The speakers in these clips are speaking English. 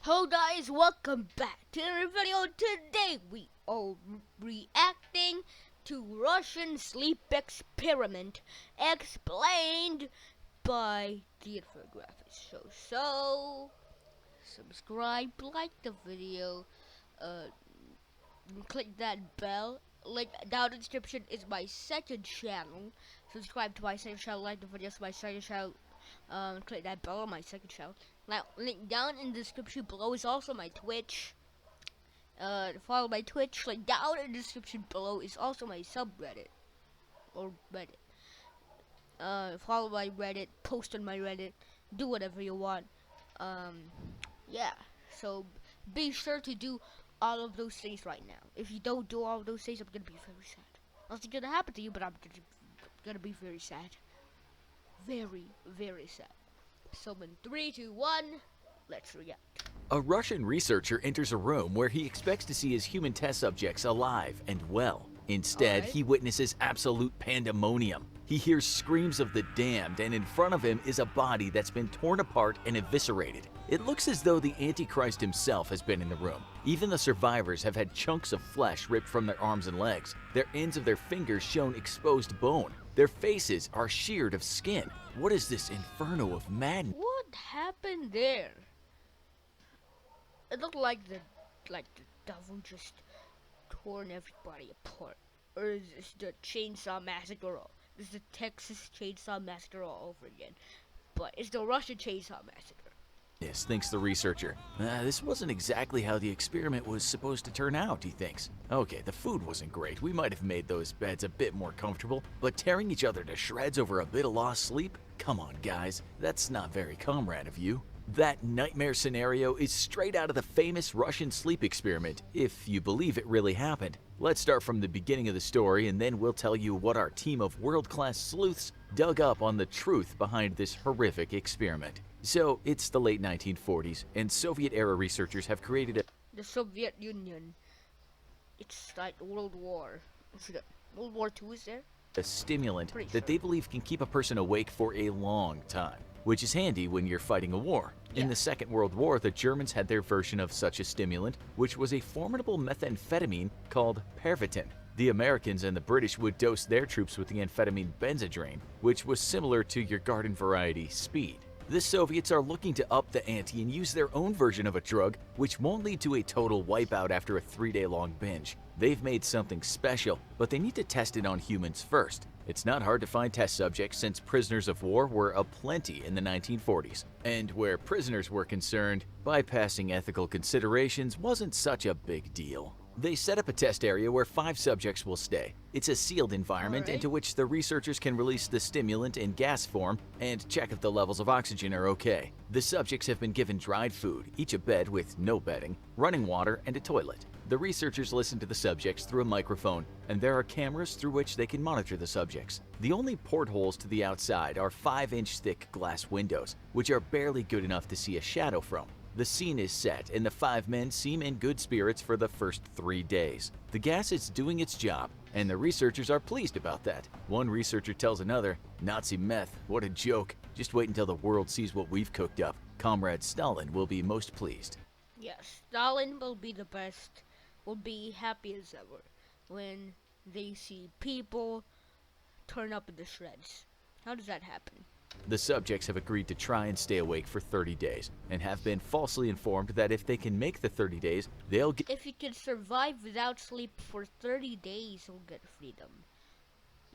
Hello guys, welcome back to another video. Today we are reacting to Russian sleep experiment explained by the infographics show. So subscribe, like the video, click that bell. Link down in the description is my second channel. Subscribe to my second channel, like the videos to my second channel. Click that bell on my second channel. Now, link down in the description below is also my Twitch. Follow my Twitch. Link down in the description below is also my subreddit or Reddit. Follow my Reddit. Post on my Reddit. Do whatever you want. Yeah. So be sure to do all of those things right now. If you don't do all of those things, I'm gonna be very sad. Nothing's gonna happen to you, but I'm gonna be very sad. Very, very sad. So in 3, 2, 1, let's react. A Russian researcher enters a room where he expects to see his human test subjects alive and well. Instead, Alright. he witnesses absolute pandemonium. He hears screams of the damned, and in front of him is a body that's been torn apart and eviscerated. It looks as though the Antichrist himself has been in the room. Even the survivors have had chunks of flesh ripped from their arms and legs, their ends of their fingers shown exposed bone. Their faces are sheared of skin. What is this inferno of madness? What happened there? It looked like the devil just torn everybody apart. Or is this the Chainsaw Massacre? This is the Texas Chainsaw Massacre all over again. But it's the Russian Chainsaw Massacre. Yes, thinks the researcher. This wasn't exactly how the experiment was supposed to turn out, he thinks. Okay, the food wasn't great. We might have made those beds a bit more comfortable, but tearing each other to shreds over a bit of lost sleep? Come on, guys. That's not very comrade of you. That nightmare scenario is straight out of the famous Russian sleep experiment, if you believe it really happened. Let's start from the beginning of the story, and then we'll tell you what our team of world-class sleuths dug up on the truth behind this horrific experiment. So, it's the late 1940s, and Soviet-era researchers have created The Soviet Union. It's like World War. World War II is there? a stimulant Pretty that sure. they believe can keep a person awake for a long time, which is handy when you're fighting a war. In Yeah. the Second World War, the Germans had their version of such a stimulant, which was a formidable methamphetamine called Pervitin. The Americans and the British would dose their troops with the amphetamine Benzedrine, which was similar to your garden variety speed. The Soviets are looking to up the ante and use their own version of a drug, which won't lead to a total wipeout after a 3-day-long binge. They've made something special, but they need to test it on humans first. It's not hard to find test subjects since prisoners of war were aplenty in the 1940s. And where prisoners were concerned, bypassing ethical considerations wasn't such a big deal. They set up a test area where 5 subjects will stay. It's a sealed environment Alright. into which the researchers can release the stimulant in gas form and check if the levels of oxygen are okay. The subjects have been given dried food, each a bed with no bedding, running water, and a toilet. The researchers listen to the subjects through a microphone, and there are cameras through which they can monitor the subjects. The only portholes to the outside are 5-inch thick glass windows, which are barely good enough to see a shadow from. The scene is set, and the 5 men seem in good spirits for the first 3 days. The gas is doing its job, and the researchers are pleased about that. One researcher tells another, "Nazi meth, what a joke. Just wait until the world sees what we've cooked up. Comrade Stalin will be most pleased." Yes, Stalin will be the best. Will be happy as ever when they see people turn up in the shreds. How does that happen? The subjects have agreed to try and stay awake for 30 days, and have been falsely informed that if they can make the 30 days, they'll get If you can survive without sleep for 30 days, you'll get freedom.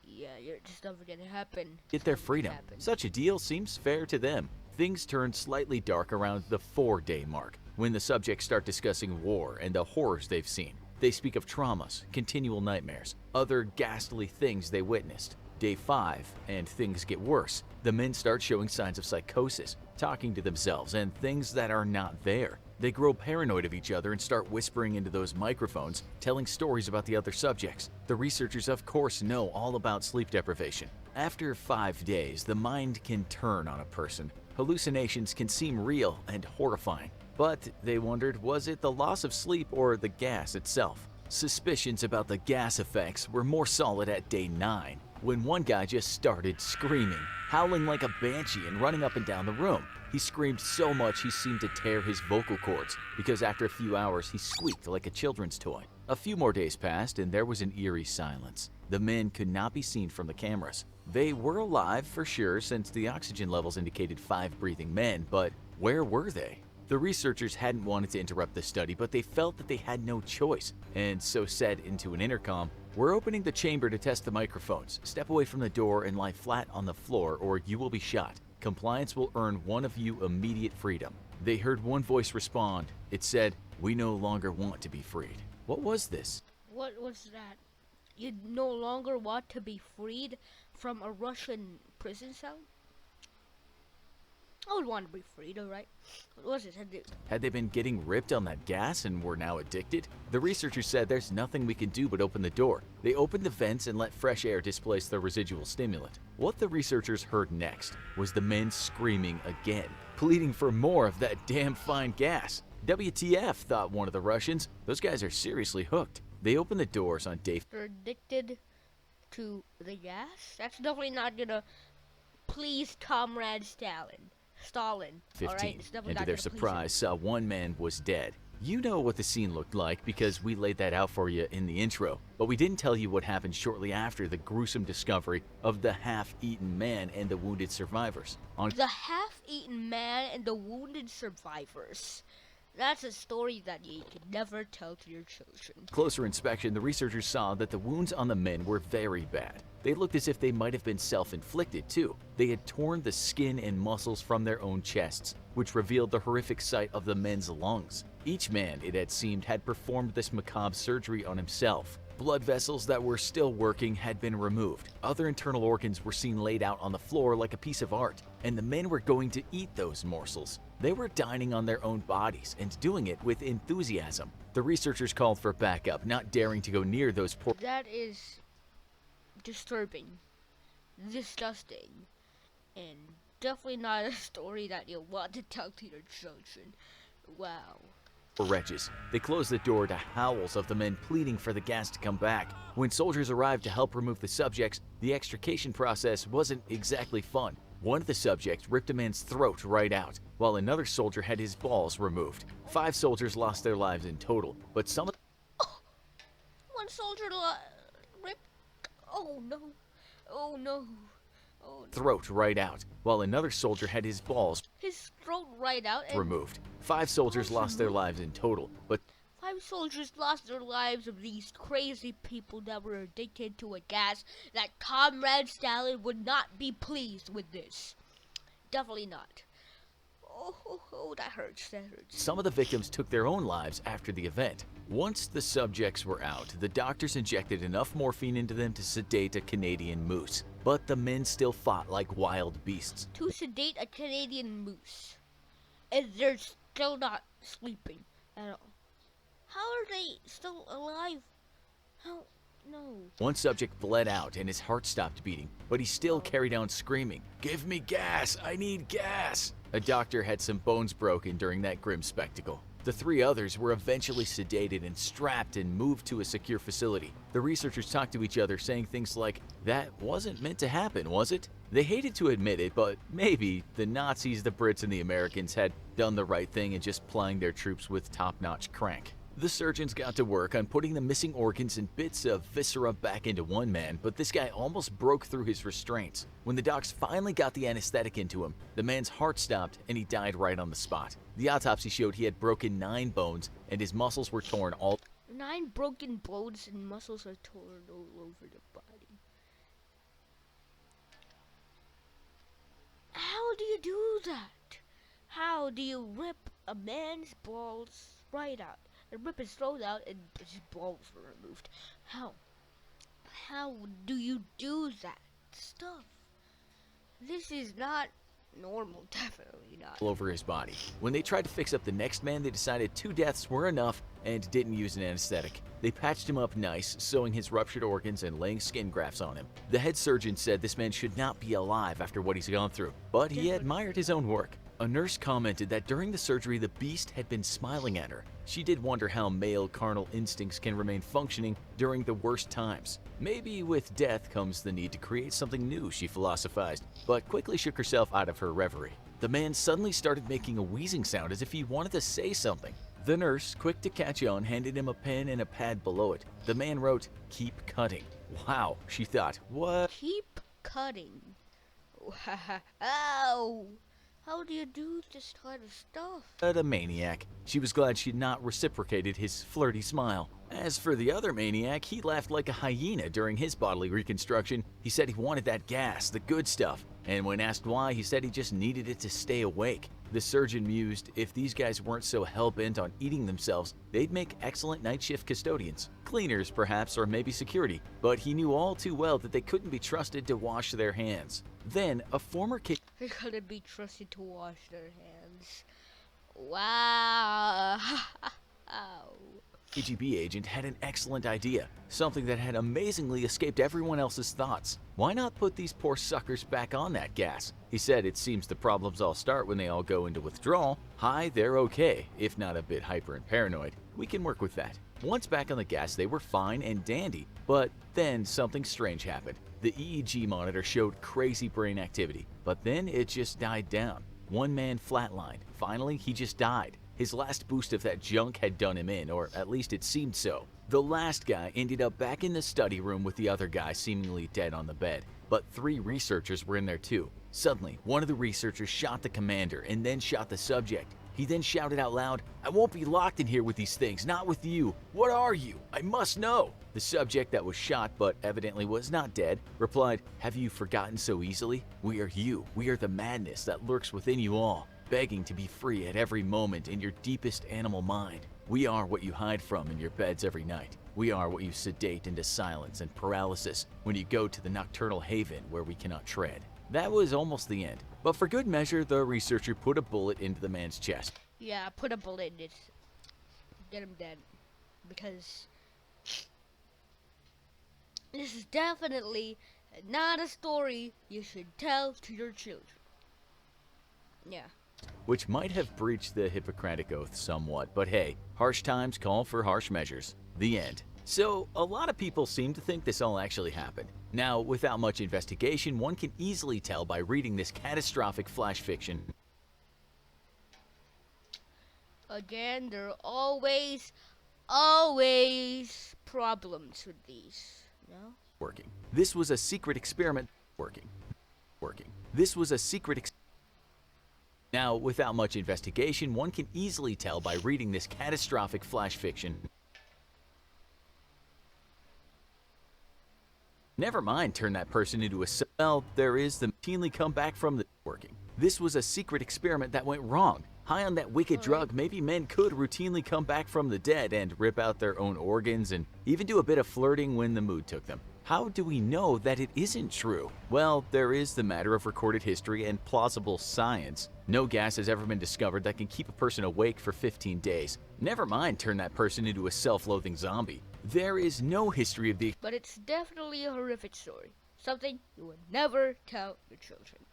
Yeah, you're just never gonna happen. their It's never freedom. gonna happen. Such a deal seems fair to them. Things turn slightly dark around the 4-day mark, when the subjects start discussing war and the horrors they've seen. They speak of traumas, continual nightmares, other ghastly things they witnessed. Day 5, and things get worse. The men start showing signs of psychosis, talking to themselves and things that are not there. They grow paranoid of each other and start whispering into those microphones, telling stories about the other subjects. The researchers, of course, know all about sleep deprivation. After 5 days, the mind can turn on a person. Hallucinations can seem real and horrifying. But they wondered, was it the loss of sleep or the gas itself? Suspicions about the gas effects were more solid at day 9, when one guy just started screaming, howling like a banshee and running up and down the room. He screamed so much he seemed to tear his vocal cords, because after a few hours he squeaked like a children's toy. A few more days passed and there was an eerie silence. The men could not be seen from the cameras. They were alive for sure since the oxygen levels indicated 5 breathing men, but where were they? The researchers hadn't wanted to interrupt the study, but they felt that they had no choice, and so said into an intercom, "We're opening the chamber to test the microphones. Step away from the door and lie flat on the floor or you will be shot. Compliance will earn one of you immediate freedom." They heard one voice respond. It said, "We no longer want to be freed." What was this? What was that? You no longer want to be freed from a Russian prison cell? I would want to be freed, alright? What was it? Had they been getting ripped on that gas and were now addicted? The researchers said there's nothing we can do but open the door. They opened the vents and let fresh air displace the residual stimulant. What the researchers heard next was the men screaming again, pleading for more of that damn fine gas. WTF, thought one of the Russians. Those guys are seriously hooked. They opened the doors on day. They're addicted to the gas? That's definitely not gonna please Comrade Stalin. 15, alright? It's definitely and to not their gonna please him. surprise, saw one man was dead. You know what the scene looked like because we laid that out for you in the intro, but we didn't tell you what happened shortly after the gruesome discovery of the half-eaten man and the wounded survivors. On The half-eaten man and the wounded survivors. That's a story that you can never tell to your children. closer inspection, the researchers saw that the wounds on the men were very bad. They looked as if they might have been self-inflicted too. They had torn the skin and muscles from their own chests, which revealed the horrific sight of the men's lungs. Each man, it had seemed, had performed this macabre surgery on himself. Blood vessels that were still working had been removed. Other internal organs were seen laid out on the floor like a piece of art, and the men were going to eat those morsels. They were dining on their own bodies and doing it with enthusiasm. The researchers called for backup, not daring to go near those poor. That is disturbing, disgusting, and definitely not a story that you want to tell to your children. Wow. Wretches. They closed the door to howls of the men pleading for the gas to come back. When soldiers arrived to help remove the subjects, the extrication process wasn't exactly fun. One of the subjects ripped a man's throat right out, while another soldier had his balls removed. 5 soldiers lost their lives in total, but some of One soldier ripped. Oh no. Oh no. Oh no. throat right out, while another soldier had his balls His throat right out and removed. 5 soldiers lost their lives in total, but 5 soldiers lost their lives of these crazy people that were addicted to a gas that Comrade Stalin would not be pleased with this. Definitely not. Oh, that hurts, that hurts. some of the victims took their own lives after the event. Once the subjects were out, the doctors injected enough morphine into them to sedate a Canadian moose. But the men still fought like wild beasts. To sedate a Canadian moose. And they're still not sleeping at all. How are they still alive? How? No. One subject bled out and his heart stopped beating, but he still carried on screaming, "Give me gas! I need gas!" A doctor had some bones broken during that grim spectacle. The 3 others were eventually sedated and strapped and moved to a secure facility. The researchers talked to each other, saying things like, "That wasn't meant to happen, was it?" They hated to admit it, but maybe the Nazis, the Brits, and the Americans had done the right thing in just plying their troops with top-notch crank. The surgeons got to work on putting the missing organs and bits of viscera back into one man, but this guy almost broke through his restraints. When the docs finally got the anesthetic into him, the man's heart stopped and he died right on the spot. The autopsy showed he had broken 9 bones and his muscles were torn all 9 broken bones and muscles are torn all over the body. How do you do that? How do you rip a man's balls right out? And rip his throat out and his balls were removed. How? How do you do that stuff? This is not normal, definitely not. over his body. When they tried to fix up the next man, they decided 2 deaths were enough and didn't use an anesthetic. They patched him up nice, sewing his ruptured organs and laying skin grafts on him. The head surgeon said this man should not be alive after what he's gone through, but he admired his own work. A nurse commented that during the surgery, the beast had been smiling at her. She did wonder how male carnal instincts can remain functioning during the worst times. Maybe with death comes the need to create something new, she philosophized, but quickly shook herself out of her reverie. the man suddenly started making a wheezing sound as if he wanted to say something. The nurse, quick to catch on, handed him a pen and a pad below it. The man wrote, "Keep cutting." Wow, she thought, what? Keep cutting. Ow! How do you do this kind of stuff? A maniac. She was glad she'd not reciprocated his flirty smile. As for the other maniac, he laughed like a hyena during his bodily reconstruction. He said he wanted that gas, the good stuff. And when asked why, he said he just needed it to stay awake. The surgeon mused, if these guys weren't so hell-bent on eating themselves, they'd make excellent night shift custodians. Cleaners, perhaps, or maybe security. But he knew all too well that they couldn't be trusted to wash their hands. Then, a former They couldn't be trusted to wash their hands. Wow. Ow. KGB agent had an excellent idea, something that had amazingly escaped everyone else's thoughts. Why not put these poor suckers back on that gas? He said it seems the problems all start when they all go into withdrawal. Hi, they're okay, if not a bit hyper and paranoid. We can work with that. Once back on the gas, they were fine and dandy, but then something strange happened. The EEG monitor showed crazy brain activity, but then it just died down. One man flatlined. Finally, he just died. His last boost of that junk had done him in, or at least it seemed so. The last guy ended up back in the study room with the other guy seemingly dead on the bed, but 3 researchers were in there too. Suddenly, one of the researchers shot the commander and then shot the subject. He then shouted out loud, "I won't be locked in here with these things, not with you. What are you? I must know." The subject that was shot, but evidently was not dead, replied, "Have you forgotten so easily? We are you. We are the madness that lurks within you all, begging to be free at every moment in your deepest animal mind. We are what you hide from in your beds every night. We are what you sedate into silence and paralysis when you go to the nocturnal haven where we cannot tread." That was almost the end, but for good measure, the researcher put a bullet into the man's chest. Yeah, put a bullet in it. Get him dead. Because this is definitely not a story you should tell to your children. Yeah. Which might have breached the Hippocratic Oath somewhat, but hey, harsh times call for harsh measures. The end. So, a lot of people seem to think this all actually happened. Now, without much investigation, one can easily tell by reading this catastrophic flash fiction. Again, there are always problems with these. No? Working. This was a secret experiment. Working. This was a secret experiment. Now, without much investigation, one can easily tell by reading this catastrophic flash fiction. Never mind turn that person into a cell, there is the routinely come back from the working. This was a secret experiment that went wrong. High on that wicked drug, maybe men could routinely come back from the dead and rip out their own organs and even do a bit of flirting when the mood took them. How do we know that it isn't true? Well, there is the matter of recorded history and plausible science. No gas has ever been discovered that can keep a person awake for 15 days. Never mind turn that person into a self-loathing zombie. There is no history of the But it's definitely a horrific story. Something you would never tell your children.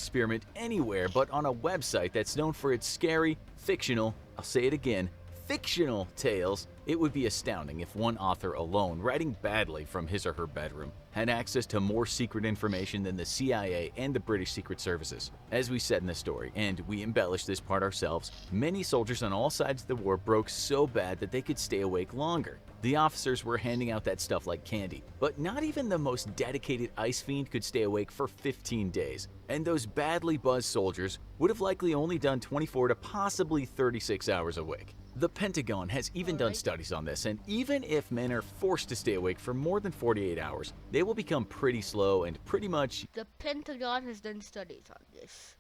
experiment anywhere but on a website that's known for its scary, fictional, I'll say it again, fictional tales. It would be astounding if one author alone, writing badly from his or her bedroom, had access to more secret information than the CIA and the British Secret Services. As we said in the story, and we embellished this part ourselves, many soldiers on all sides of the war broke so bad that they could stay awake longer. The officers were handing out that stuff like candy, but not even the most dedicated ice fiend could stay awake for 15 days. And those badly buzzed soldiers would have likely only done 24 to possibly 36 hours awake. The Pentagon has even done studies on this, and even if men are forced to stay awake for more than 48 hours, they will become pretty slow and pretty much... The Pentagon has done studies on this.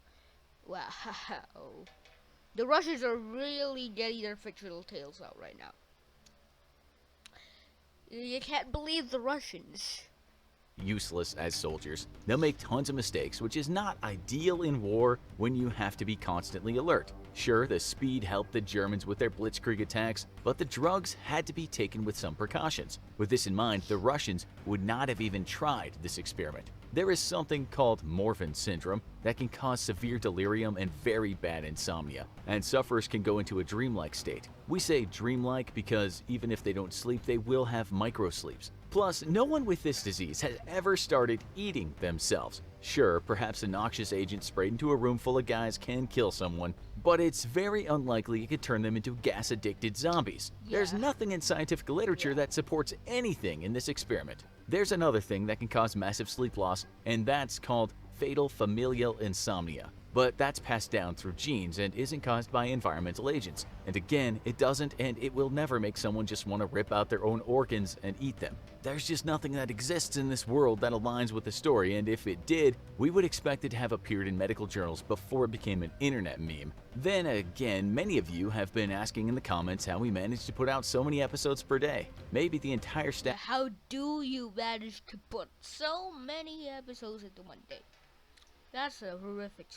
Wow. The Russians are really getting their fictional tales out right now. You can't believe the Russians. useless as soldiers. They'll make tons of mistakes, which is not ideal in war when you have to be constantly alert. Sure, the speed helped the Germans with their blitzkrieg attacks, but the drugs had to be taken with some precautions. With this in mind, the Russians would not have even tried this experiment. There is something called Morphin syndrome that can cause severe delirium and very bad insomnia, and sufferers can go into a dreamlike state. We say dreamlike because even if they don't sleep, they will have microsleeps. Plus, no one with this disease has ever started eating themselves. Sure, perhaps a noxious agent sprayed into a room full of guys can kill someone, but it's very unlikely it could turn them into gas-addicted zombies. There's Yeah. nothing in scientific literature that supports anything in this experiment. There's another thing that can cause massive sleep loss, and that's called fatal familial insomnia. But that's passed down through genes and isn't caused by environmental agents. And again, it doesn't and it will never make someone just want to rip out their own organs and eat them. There's just nothing that exists in this world that aligns with the story, and if it did, we would expect it to have appeared in medical journals before it became an internet meme. Then again, many of you have been asking in the comments how we managed to put out so many episodes per day. Maybe the entire staff. How do you manage to put so many episodes into one day? That's a horrific.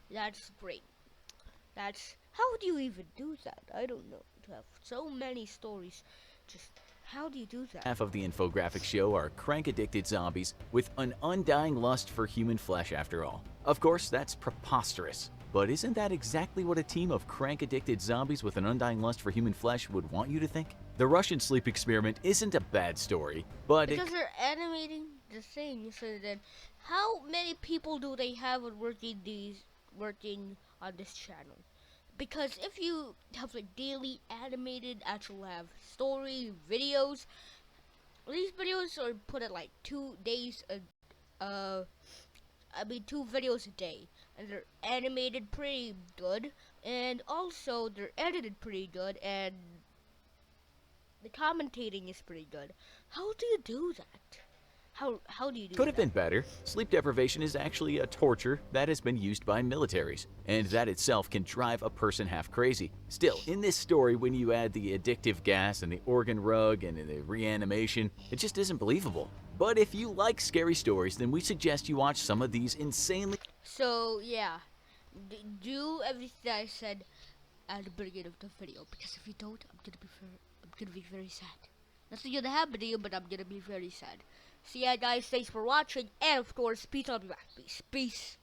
That's great. How do you even do that? I don't know. To have so many stories, just how do you do that? Half of the infographic show are crank-addicted zombies with an undying lust for human flesh after all. Of course, that's preposterous. But isn't that exactly what a team of crank-addicted zombies with an undying lust for human flesh would want you to think? The Russian sleep experiment isn't a bad story, but Because they're animating the thing, so then how many people do they have working on this channel? Because if you have like daily animated, actual have story videos, these videos are put at like 2 days 2 videos a day, and they're animated pretty good, and also they're edited pretty good, and the commentating is pretty good. How do you do that? How do you do could have that? been better. Sleep deprivation is actually a torture that has been used by militaries, and that itself can drive a person half crazy. Still, in this story, when you add the addictive gas and the organ rug and the reanimation, it just isn't believable. But if you like scary stories, then we suggest you watch some of these insanely So yeah, do everything I said at the beginning of the video, because if you don't, I'm gonna be very sad. Nothing gonna happen to you, but I'm gonna be very sad. So yeah, guys, thanks for watching, and of course, peace. I'll be back. Peace.